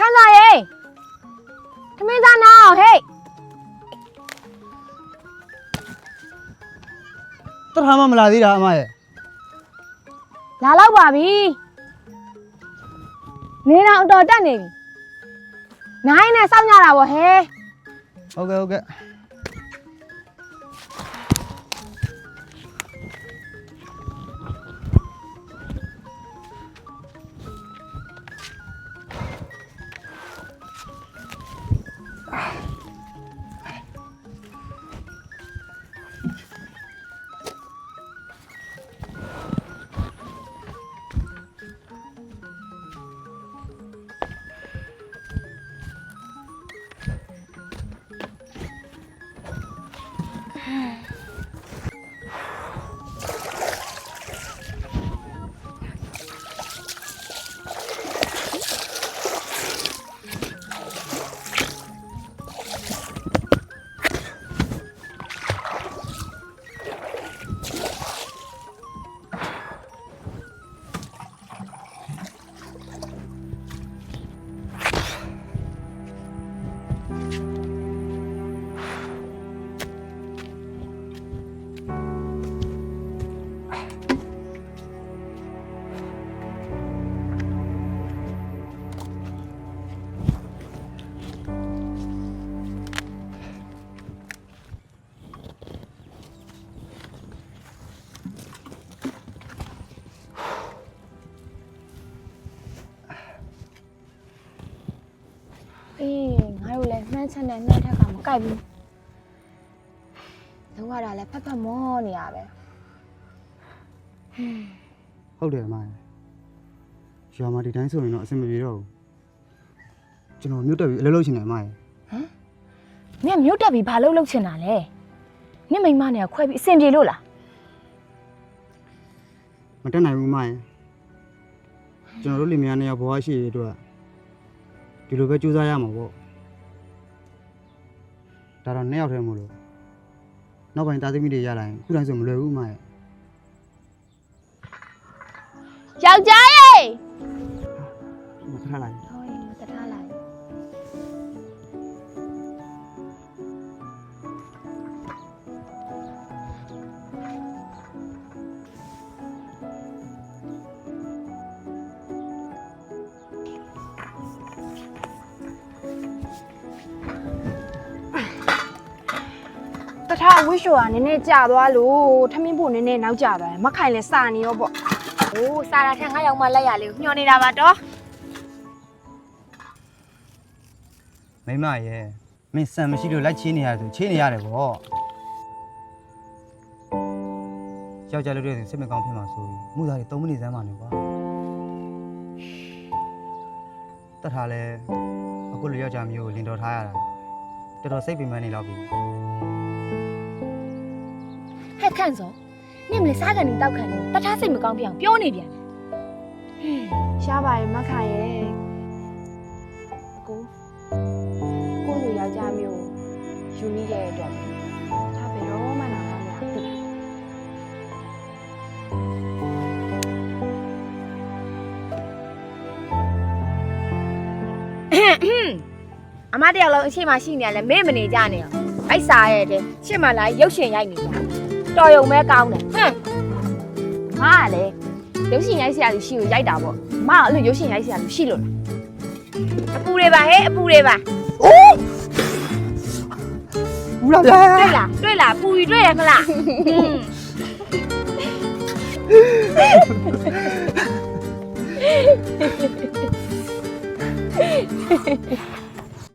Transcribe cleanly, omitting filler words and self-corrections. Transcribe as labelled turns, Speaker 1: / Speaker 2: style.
Speaker 1: 看啥耶？他没在闹嘿。
Speaker 2: တထားမှမလာသေးတာအမရဲ့
Speaker 1: လာတော့ပါပြီနေတော့တော်တက်နေပြီနိုင်နဲ့စောင့်ကြတာဗောဟဲ
Speaker 2: ဟုတ်ကဲ့
Speaker 1: ငါတို့လည်းနှမ်းချက်နဲ့နှမ်းထက်ကမကိုက်ဘူးလုံးဝတာလည်းဖက်ဖက်မောနေရပဲ
Speaker 2: ဟုတ်တယ်အမရဲ့ရွာမှာဒီတိုင်းဆိုရင်တော့အဆင်မပြေတော့ဘူးကျွန်တော်မြို့တက်ပြီးအလုပ်လုပ်ချင်တယ်အမရဲ့
Speaker 1: ဟမ်မင်းမြို့တက်ပြီးဘာလုပ်ချင်တာလဲနင့်မိမနဲ့ခွဲပြီးအဆင်ပြေလို့လား
Speaker 2: မတက်နိုင်ဘူးအမရဲ့ကျွန်တော်တို့လင်မယားနှစ်ယောက်ဘဝရှိရတဲ့အတွက်ဒီလိုပဲကြိုးစားရမှာပေါ့ဒါတော့နှစ်ယောက်တည်းမို့လို့နောက်ပိုင်းတာသမီတွေရလာရင်ခုတိုင်းဆိုမလွယ်ဘူးအမရဲ့
Speaker 1: ယောက်ျားရေ
Speaker 2: မထားလိုက်
Speaker 1: ဟောရင်တထားလိုက်တထားဝိရှိုကနည်းနည်းကြာသွားလို့ထမင်းဖို့နည်းနည်းနောက်ကျသွားတယ်မခိုင်လဲစာနေရောပေါ့โอ้စာရာထက်ငါရောက်မှလက်ရလေးကိုညှော်နေတာပါတော့
Speaker 2: မိမရဲ့မင်းစံမရှိလို့လိုက်ချင်းနေရတယ်ဆိုချင်းနေရတယ်ပေါ့ယောက်ျားလေးတွေစိတ်မကောင်းဖြစ်မှာဆိုပြီးမှုသားတွေ3မိနစ်စမ်းပါနေကွာတတ်ထားလဲအခုလိုယောက်ျားမျိုးကိုလင်တော်ထားရတာတော်တော်စိတ်ပင်ပန်းနေတော့ပြီ
Speaker 1: ဟဲ့ခန့်စောနင့်မလေးစားကန်နေတောက်ခံနေတထားစိတ်မကောင်းပြအောင်ပြောနေပြန်ရှားပါရဲ့မခါရဲ့ကိုလိုယောက်ျားမျိုးယူမိတဲ့အတွက်ဒါဘယ်တော့မှနားမရဘူးအမတယောက်လုံးအရှိမရှိနေရလဲမေ့မနေကြနဲ့အိုက်စားရဲ့တဲ့ရှစ်မှလာရုပ်ရှင်ရိုက်နေကြတော်ရုံပဲကောင်းတယ်ဟမ်ငါကလေရုပ်ရှင်ရိုက်ဆရာလူရှိကိုရိုက်တာပေါ့မကအဲ့လိုရုပ်ရှင်ရိုက်ဆရာလူရှိလို့လားအပူတွေပါဟဲ့အပူတွေပါအိုး
Speaker 2: ဘူးလားဗျာ
Speaker 1: တွေ့လားပူရီတွေ့ရမလား